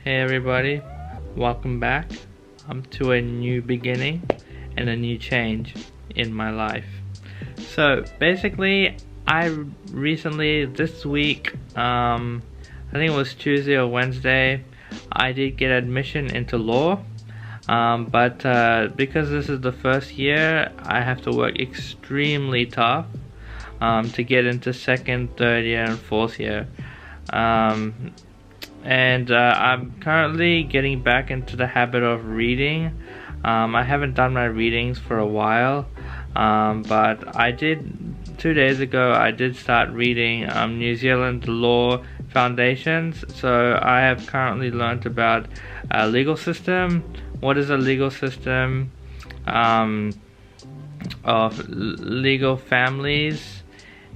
Hey everybody, welcome back to a new beginning and a new change in my life. So basically, I recently, this week, I think it was Tuesday or Wednesday, I did get admission into law. But because this is the first year, I have to work extremely tough to get into second, third year, and fourth year. And I'm currently getting back into the habit of reading. I haven't done my readings for a while, but I did 2 days ago. I did start reading New Zealand Law Foundations. So I have currently learnt about legal system. What is a legal system? Of legal families.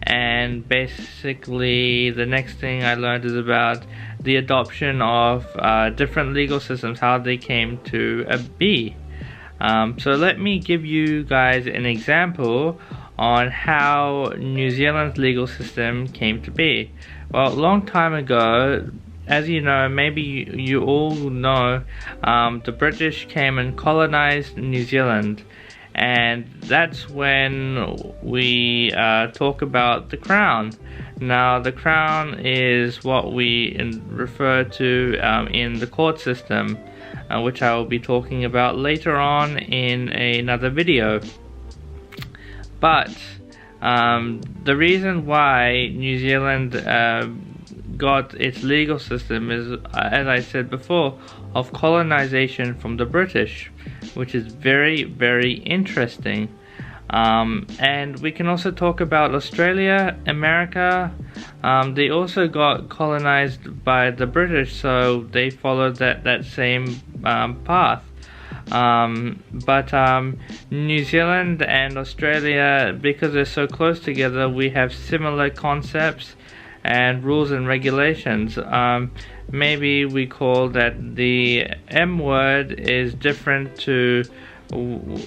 And basically the next thing I learned is about the adoption of different legal systems, how they came to be. So let me give you guys an example on how New Zealand's legal system came to be. Well, a long time ago, as you know, maybe you all know, the British came and colonized New Zealand. And that's when we talk about the Crown. Now, the Crown is what we refer to in the court system, which I will be talking about later on in another video. But the reason why New Zealand got its legal system is, as I said before, of colonization from the British, which is very, very interesting. And we can also talk about Australia, America. They also got colonized by the British, so they followed that same path. But New Zealand and Australia, because they're so close together, we have similar concepts and rules and regulations. Maybe we call that the M word is different to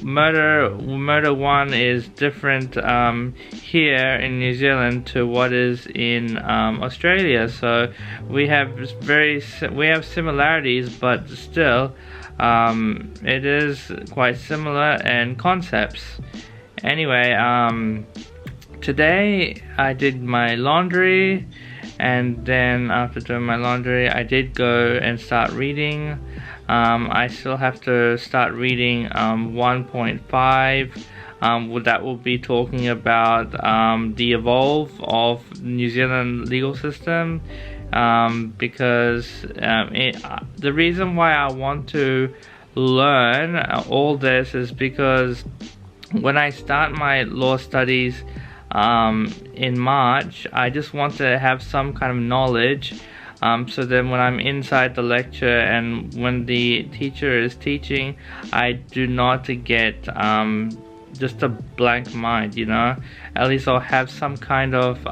murder. Murder one is different here in New Zealand to what is in Australia. So we have similarities, but still it is quite similar in concepts. Anyway, today I did my laundry, and then after doing my laundry I did go and start reading. I still have to start reading 1.5. That will be talking about the evolve of New Zealand legal system, because the reason why I want to learn all this is because when I start my law studies in March, I just want to have some kind of knowledge, so then when I'm inside the lecture and when the teacher is teaching, I do not get just a blank mind, at least I'll have some kind of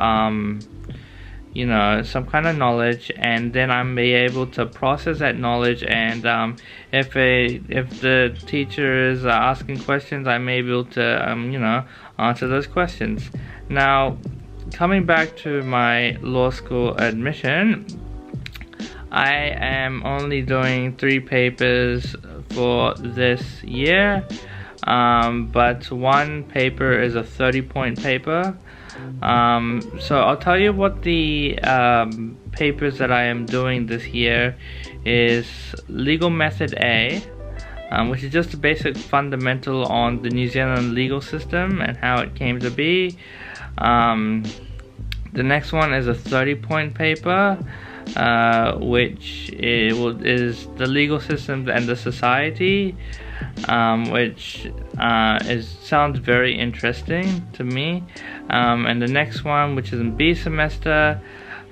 knowledge, and then I'm be able to process that knowledge, and if the teacher is asking questions, I may be able to answer those questions. Now, coming back to my law school admission, I am only doing 3 papers for this year, but one paper is a 30-point paper. So I'll tell you what the papers that I am doing this year is: Legal Method A, which is just a basic fundamental on the New Zealand legal system and how it came to be. The next one is a 30-point paper, which is the legal systems and the society, which sounds very interesting to me. And the next one, which is in B semester,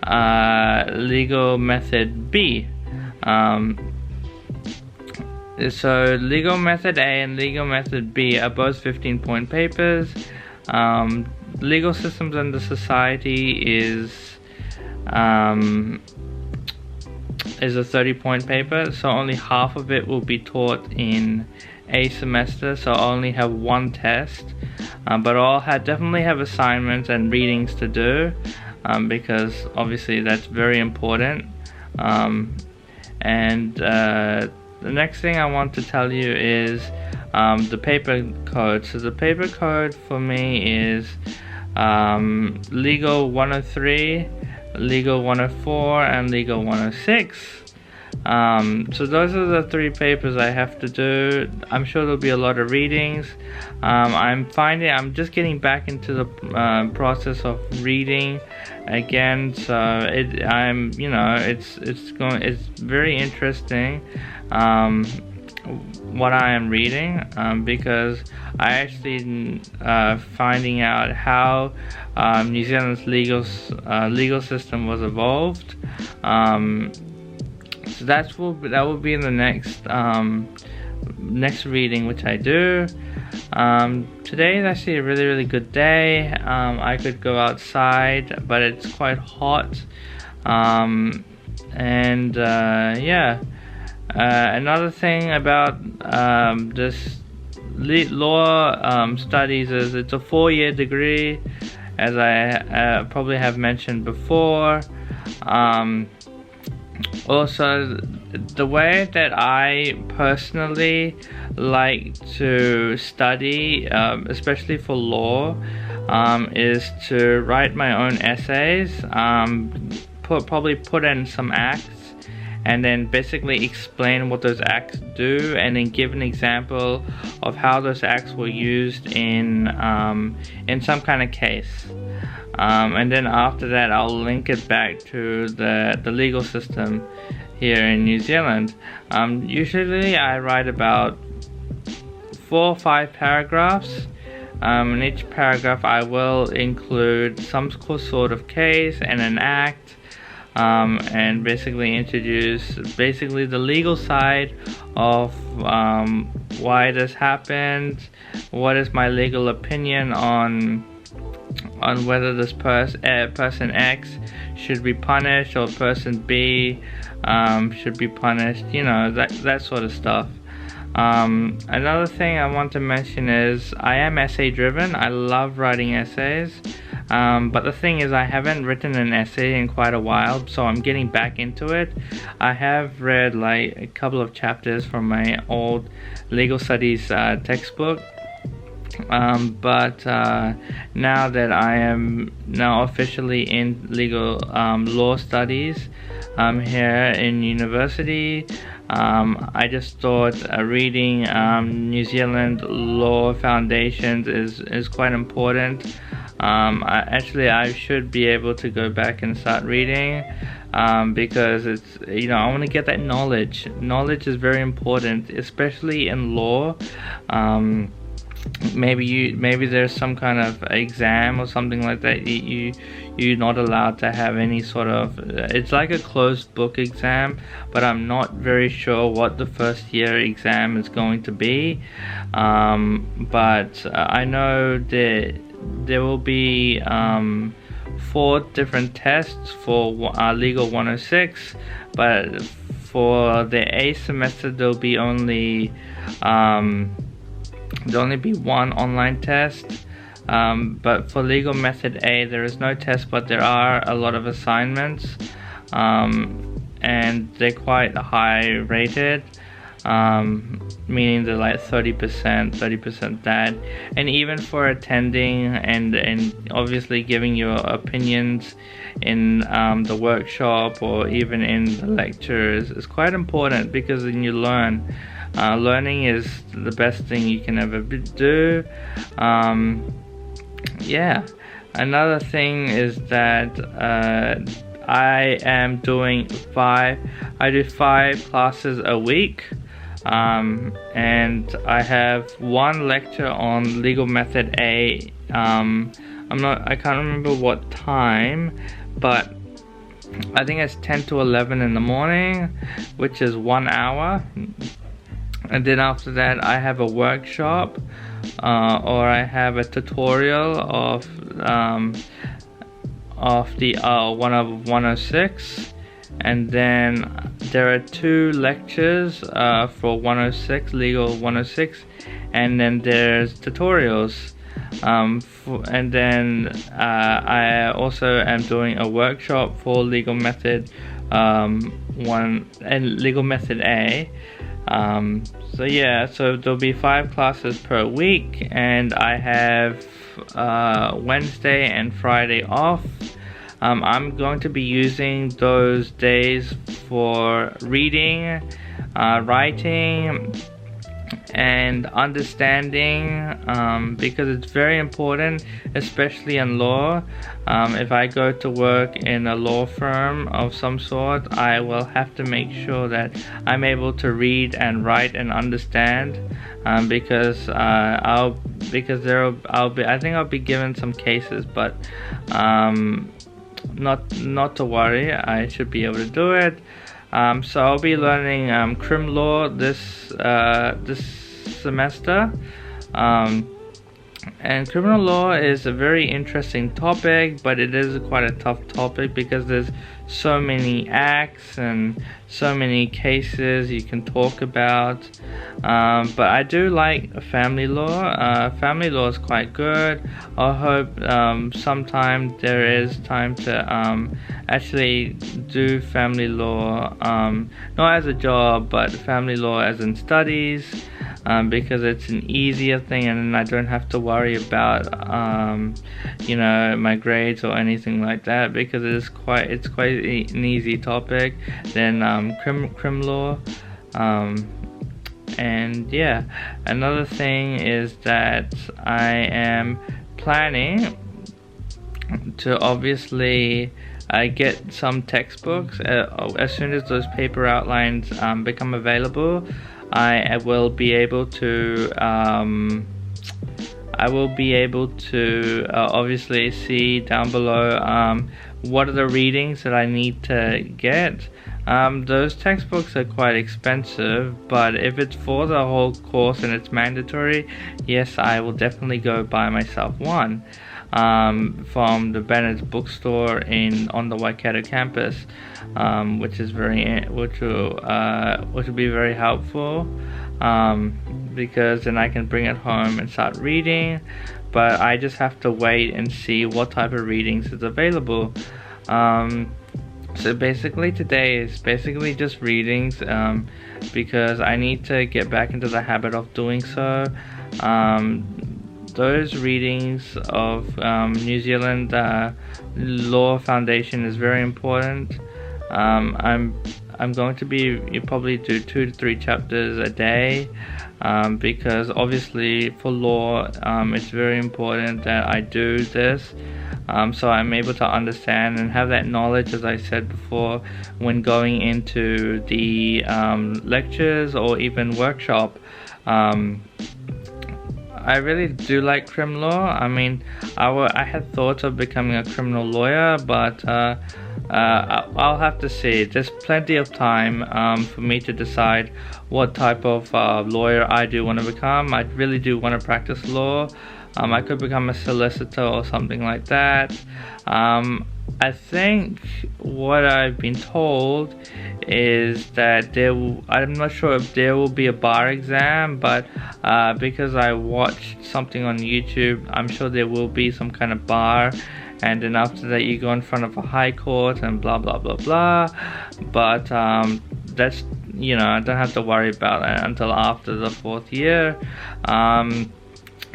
Legal Method B. So Legal Method A and Legal Method B are both 15-point papers. Legal Systems and the Society is a 30-point paper, so only half of it will be taught in a semester, so I'll only have one test, but I'll definitely have assignments and readings to do, because obviously that's very important. And the next thing I want to tell you is the paper code. So the paper code for me is Legal 103, Legal 104, and Legal 106. So those are the 3 papers I have to do. I'm sure there'll be a lot of readings. I'm just getting back into the process of reading again. So it's very interesting what I am reading, because I actually finding out how New Zealand's legal system was evolved. So that will be in the next reading which I do. Today is actually a really good day. I could go outside, but it's quite hot. Another thing about this law studies is it's a 4-year degree, as I probably have mentioned before. Also, the way that I personally like to study, especially for law, is to write my own essays, probably put in some acts, and then basically explain what those acts do, and then give an example of how those acts were used in some kind of case. And then after that, I'll link it back to the legal system here in New Zealand. Usually I write about 4 or 5 paragraphs. In each paragraph I will include some sort of case and an act, and basically introduce the legal side of why this happened, what is my legal opinion on whether this person X should be punished or person B should be punished, that sort of stuff. Another thing I want to mention is I am essay driven. I love writing essays, but the thing is I haven't written an essay in quite a while, so I'm getting back into it. I have read like a couple of chapters from my old legal studies textbook, but now that I am officially in legal law studies here in university, I just thought reading New Zealand law foundations is quite important. I should be able to go back and start reading, because it's, I want to get that knowledge. Knowledge is very important, especially in law. Maybe there's some kind of exam or something like that. You're not allowed to have any sort of, it's like a closed book exam, but I'm not very sure what the first year exam is going to be. But I know that there will be 4 different tests for Legal 106, but for the A semester there'll only be 1 online test, but for Legal Method A there is no test, but there are a lot of assignments, and they're quite high rated, meaning they're like 30% that, and even for attending and obviously giving your opinions in the workshop or even in the lectures is quite important, because then you learn. Learning is the best thing you can ever do. Another thing is that I am doing 5 classes a week, and I have 1 lecture on Legal Method A. I can't remember what time, but I think it's 10 to 11 in the morning, which is 1 hour. And then after that I have a workshop, or I have a tutorial of the 106, and then there are 2 lectures for 106, Legal 106, and then there's tutorials, and then I also am doing a workshop for Legal Method 1 and legal method A. So yeah, so there'll be 5 classes per week, and I have Wednesday and Friday off. I'm going to be using those days for reading, writing, and understanding, because it's very important, especially in law. If I go to work in a law firm of some sort, I will have to make sure that I'm able to read and write and understand, because I think I'll be given some cases, but not to worry, I should be able to do it. So I'll be learning crim law this semester, and criminal law is a very interesting topic, but it is quite a tough topic because there's so many acts and so many cases you can talk about. But I do like family law. Family law is quite good. I hope sometime there is time to actually do family law, not as a job, but family law as in studies. Because it's an easier thing, and I don't have to worry about my grades or anything like that, because it's quite an easy topic than crim law. And yeah, another thing is that I am planning to obviously get some textbooks as soon as those paper outlines become available. I will be able to obviously see down below what are the readings that I need to get. Those textbooks are quite expensive, but if it's for the whole course and it's mandatory, yes, I will definitely go buy myself one from the Bennett's bookstore on the Waikato campus, which will be very helpful, because then I can bring it home and start reading. But I just have to wait and see what type of readings is available. So basically today is basically just readings, because I need to get back into the habit of doing so. Those readings of New Zealand Law Foundation is very important. I'm going to you probably do 2 to 3 chapters a day, because obviously for law it's very important that I do this, so I'm able to understand and have that knowledge, as I said before, when going into the lectures or even workshop. I really do like crim law. I mean, I had thoughts of becoming a criminal lawyer, but I'll have to see. There's plenty of time for me to decide what type of lawyer I do want to become. I really do want to practice law. I could become a solicitor or something like that. I think what I've been told is that I'm not sure if there will be a bar exam, but because I watched something on YouTube, I'm sure there will be some kind of bar, and then after that you go in front of a high court and blah blah blah blah. But that's, I don't have to worry about that until after the 4th year.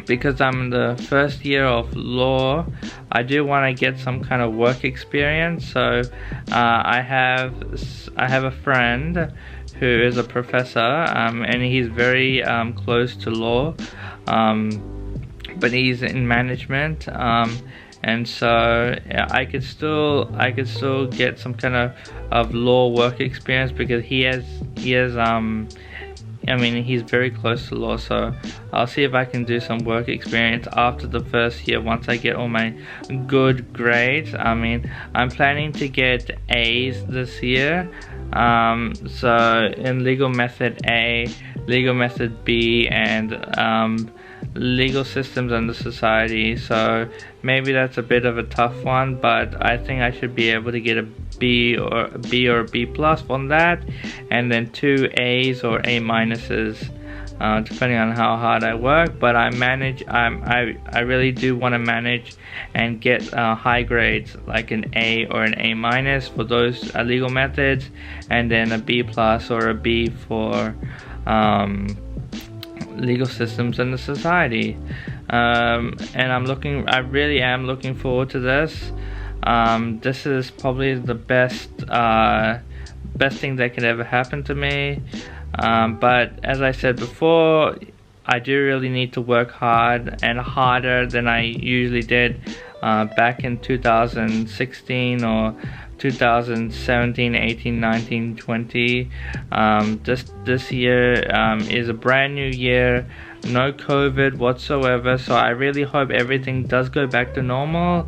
Because I'm in the 1st year of law, I do want to get some kind of work experience. So I have a friend who is a professor, and he's very close to law, but he's in management, and so I could still get some kind of law work experience, because he has he's very close to law. So I'll see if I can do some work experience after the 1st year, once I get all my good grades. I'm planning to get A's this year. So in legal method A, legal method B, and legal systems and the society. So maybe that's a bit of a tough one, but I think I should be able to get a B or B plus on that, and then 2 A's or A minuses depending on how hard I work. But I really do want to manage and get high grades, like an A or an A minus for those legal methods, and then a B plus or a B for legal systems in the society. And I really am looking forward to this. This is probably the best thing that could ever happen to me. But as I said before, I do really need to work hard, and harder than I usually did back in 2016 or 2017, 18, 19, 20. This year is a brand new year, no COVID whatsoever, so I really hope everything does go back to normal.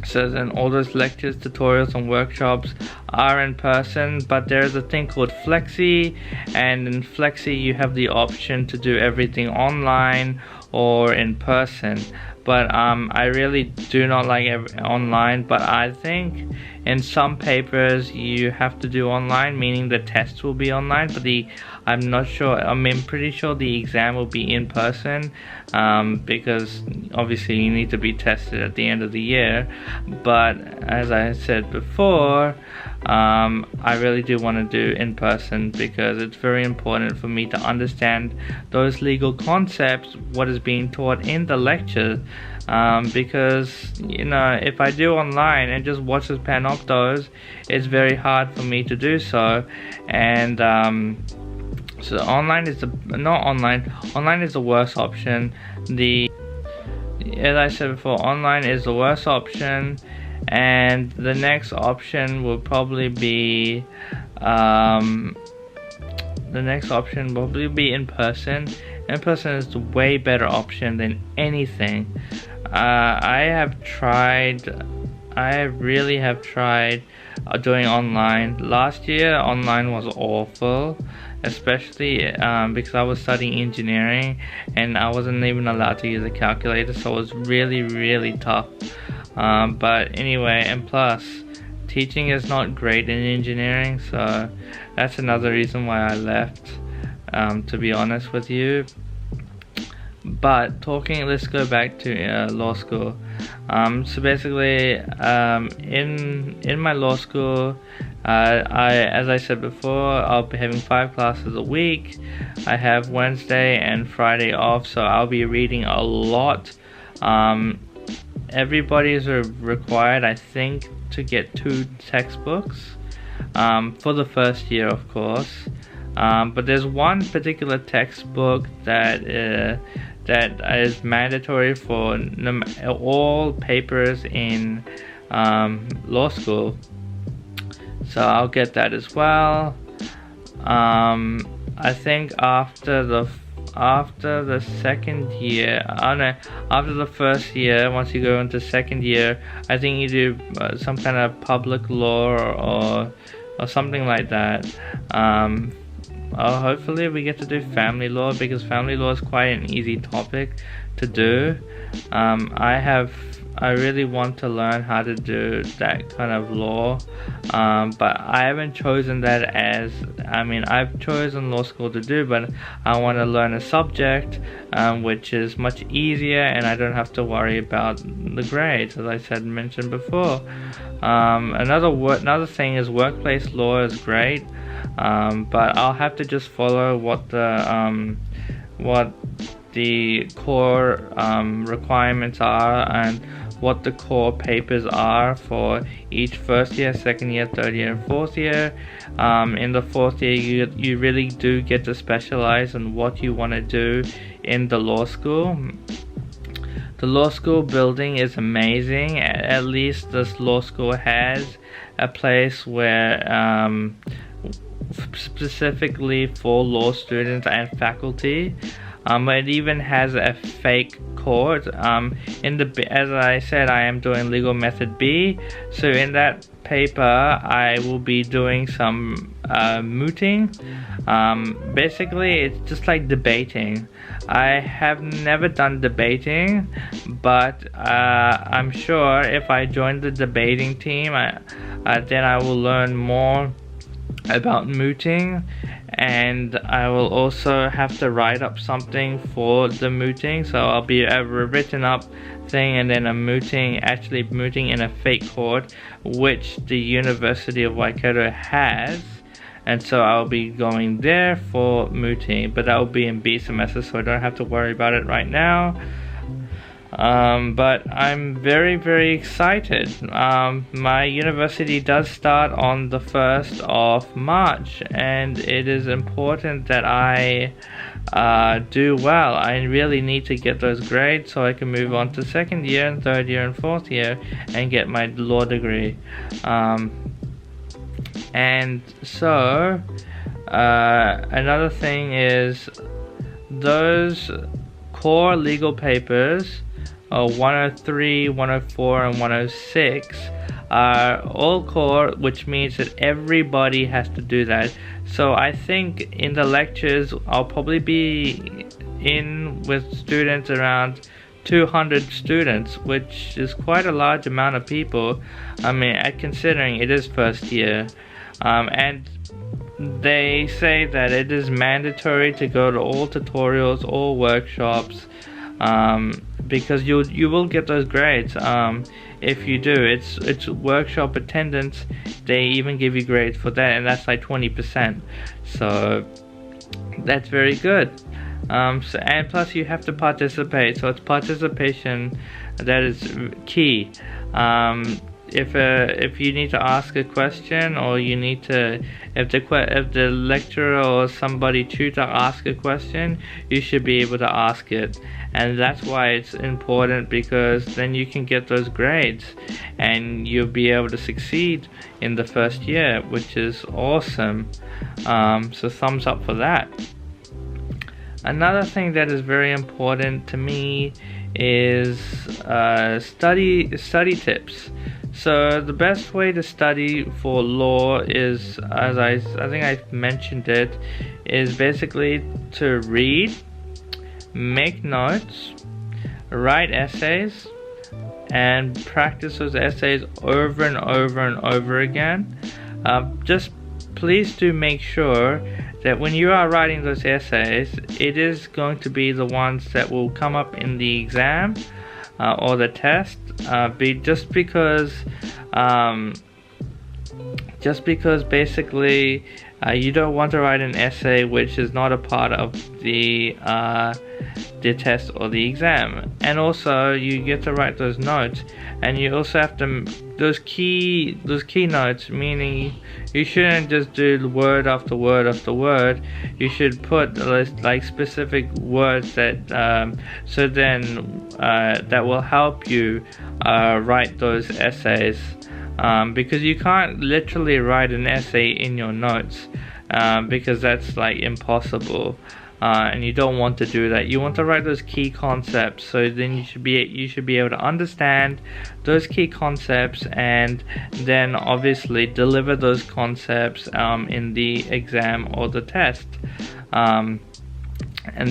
So then all those lectures, tutorials and workshops are in person, but there's a thing called Flexi, and in Flexi you have the option to do everything online or in person. But I really do not like online, but I think in some papers you have to do online, meaning the tests will be online, but I'm not sure, I'm pretty sure the exam will be in person, because obviously you need to be tested at the end of the year. But as I said before, I really do want to do in person, because it's very important for me to understand those legal concepts, what is being taught in the lecture. Because if I do online and just watch the panoptos, it's very hard for me to do so. And so online is online is the worst option. As I said before, online is the worst option, and the next option will probably be in person. In person is the way better option than anything. I really have tried doing online. Last year online was awful, especially because I was studying engineering and I wasn't even allowed to use a calculator, so it was really tough. But anyway, and plus teaching is not great in engineering, so that's another reason why I left, to be honest with you. But let's go back to law school. So basically, in my law school, as I said before, I'll be having 5 classes a week. I have Wednesday and Friday off, so I'll be reading a lot. Everybody is required, I think, to get 2 textbooks for the first year, of course. But there's one particular textbook that is mandatory for all papers in law school, so I'll get that as well. I think after the second year, after the first year, once you go into second year, I think you do some kind of public law or something like that. Hopefully we get to do family law, because family law is quite an easy topic to do. I really want to learn how to do that kind of law, but I haven't chosen that I've chosen law school to do, but I want to learn a subject which is much easier, and I don't have to worry about the grades, as I mentioned before. Another thing is workplace law is great, but I'll have to just follow what the core requirements are and what the core papers are for each first year, second year, third year, and fourth year. In the fourth year, you really do get to specialize in what you want to do in the law school. The law school building is amazing. At least this law school has a place where specifically for law students and faculty. It even has a fake court. As I said, I am doing legal method B, so in that paper I will be doing some mooting. Basically it's just like debating. I have never done debating, but I'm sure if I join the debating team, then I will learn more about mooting, and I will also have to write up something for the mooting. So I'll be a written up thing and then a mooting, actually mooting in a fake court, which the University of Waikato has. And so I'll be going there for mooting, but that will be in B semester, so I don't have to worry about it right now. But I'm very excited. My university does start on the 1st of March, and it is important that I do well. I really need to get those grades so I can move on to 2nd year and 3rd year and 4th year and get my law degree. And so another thing is those core legal papers, 103, 104, and 106 are all core, which means that everybody has to do that. So I think in the lectures I'll probably be in with students around 200 students, which is quite a large amount of people. I mean, considering it is 1st year. And they say that it is mandatory to go to all tutorials, all workshops, because you will get those grades if you do. It's workshop attendance. They even give you grades for that, and that's like 20%. So that's very good. And plus you have to participate, so it's participation that is key. If you need to ask a question, or you need to, if the lecturer or somebody tutor ask a question, you should be able to ask it. And that's why it's important, because then you can get those grades and you'll be able to succeed in the 1st year, which is awesome. So thumbs up for that. Another thing that is very important to me is study tips. So the best way to study for law is, as I think I mentioned it, is basically to read, make notes, write essays, and practice those essays over and over and over again. Just please do make sure that when you are writing those essays, it is going to be the ones that will come up in the exam or the test. Just because basically you don't want to write an essay which is not a part of the test or the exam. And also you get to write those notes, and you also have to those key notes, meaning you shouldn't just do word after word after word. You should put like specific words that so then that will help you write those essays, because you can't literally write an essay in your notes, because that's like impossible. And you don't want to do that. You want to write those key concepts, so then you should be able to understand those key concepts, and then obviously deliver those concepts in the exam or the test. And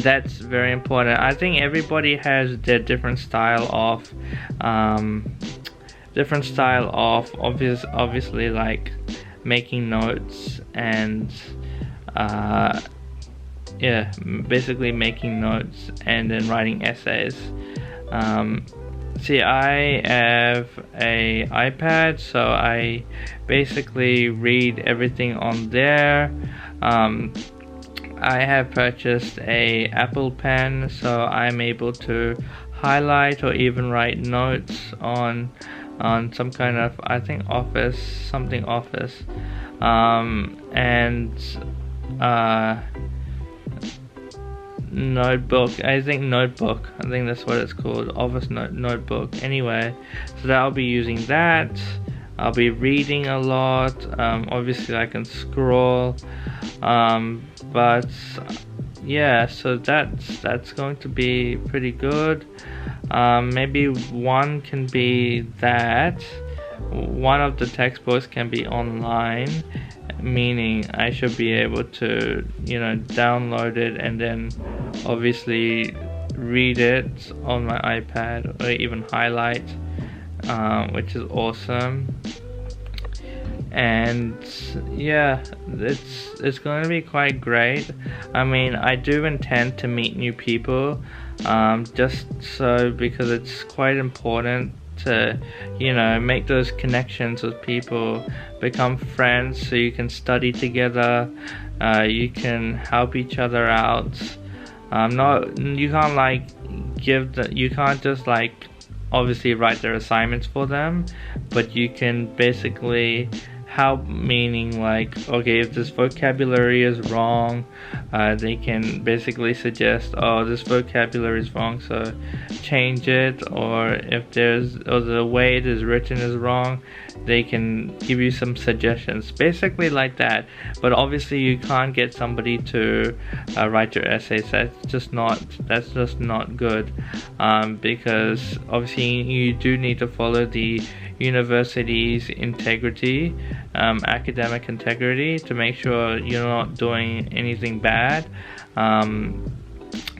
that's very important. I think everybody has their different style of obviously like making notes and basically making notes and then writing essays. See, I have a iPad, so I basically read everything on there. I have purchased a Apple Pen, so I'm able to highlight or even write notes on some kind of, I think, office notebook. I think that's what it's called, office notebook. Anyway, so I'll be using that. I'll be reading a lot. Obviously I can scroll, but yeah, so that's going to be pretty good. Maybe one can be that one of the textbooks can be online, meaning I should be able to, download it and then obviously read it on my iPad, or even highlight, which is awesome. and yeah, it's going to be quite great. I mean, I do intend to meet new people, just so because it's quite important to, you know, make those connections with people, become friends, so you can study together, you can help each other out. Not you can't like you can't just like obviously write their assignments for them, but you can basically help, meaning like, okay, if this vocabulary is wrong, they can basically suggest, oh, this vocabulary is wrong, so change it, or if the way it is written is wrong, they can give you some suggestions, basically like that. But obviously you can't get somebody to write your essays. That's just not good, because obviously you do need to follow the university's integrity, academic integrity, to make sure you're not doing anything bad.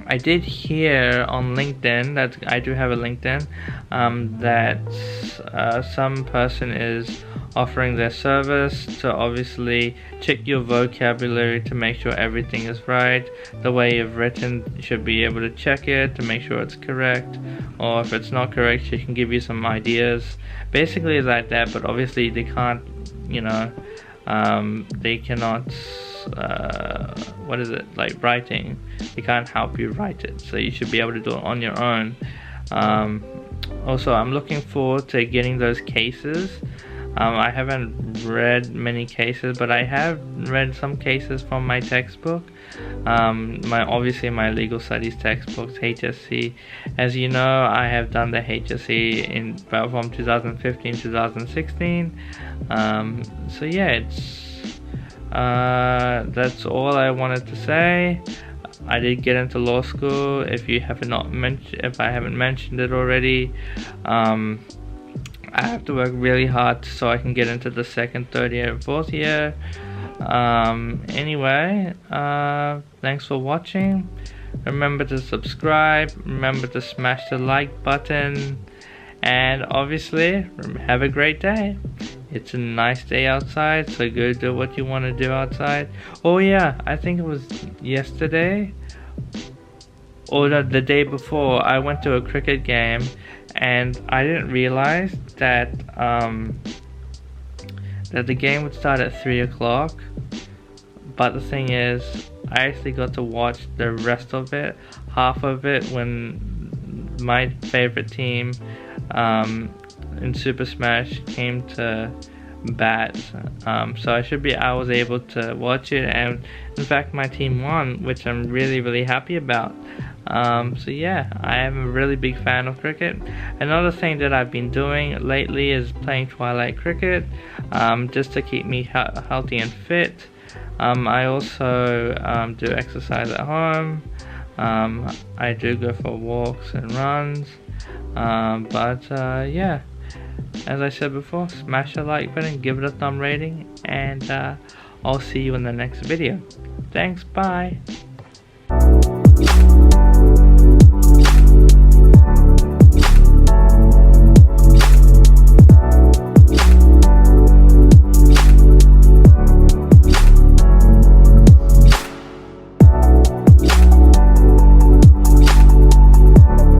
I did hear on LinkedIn, that I do have a LinkedIn, that some person is offering their service to obviously check your vocabulary to make sure everything is right. The way you've written, you should be able to check it to make sure it's correct, or if it's not correct, she can give you some ideas. Basically like that, but obviously they can't, you know, they cannot, what is it, like writing, they can't help you write it, so you should be able to do it on your own. Also, I'm looking forward to getting those cases. I haven't read many cases, but I have read some cases from my textbook. Obviously my legal studies textbooks, HSC. As you know, I have done the HSC from 2015 to 2016. So yeah, that's all I wanted to say. I did get into law school. If I haven't mentioned it already, I have to work really hard so I can get into the second, third year, and fourth year. Anyway, thanks for watching. Remember to subscribe, remember to smash the like button, and obviously have a great day. It's a nice day outside, so go do what you want to do outside. Oh yeah, I think it was yesterday or the day before, I went to a cricket game, and I didn't realize that that the game would start at 3 o'clock. But the thing is, I actually got to watch the rest of it, half of it, when my favorite team in Super Smash came to bat. So I was able to watch it, and in fact my team won, which I'm really happy about. So yeah, I am a really big fan of cricket. Another thing that I've been doing lately is playing Twilight Cricket, just to keep me healthy and fit. I also do exercise at home. I do go for walks and runs. Yeah, as I said before, smash the like button, give it a thumb rating, and I'll see you in the next video. Thanks, bye.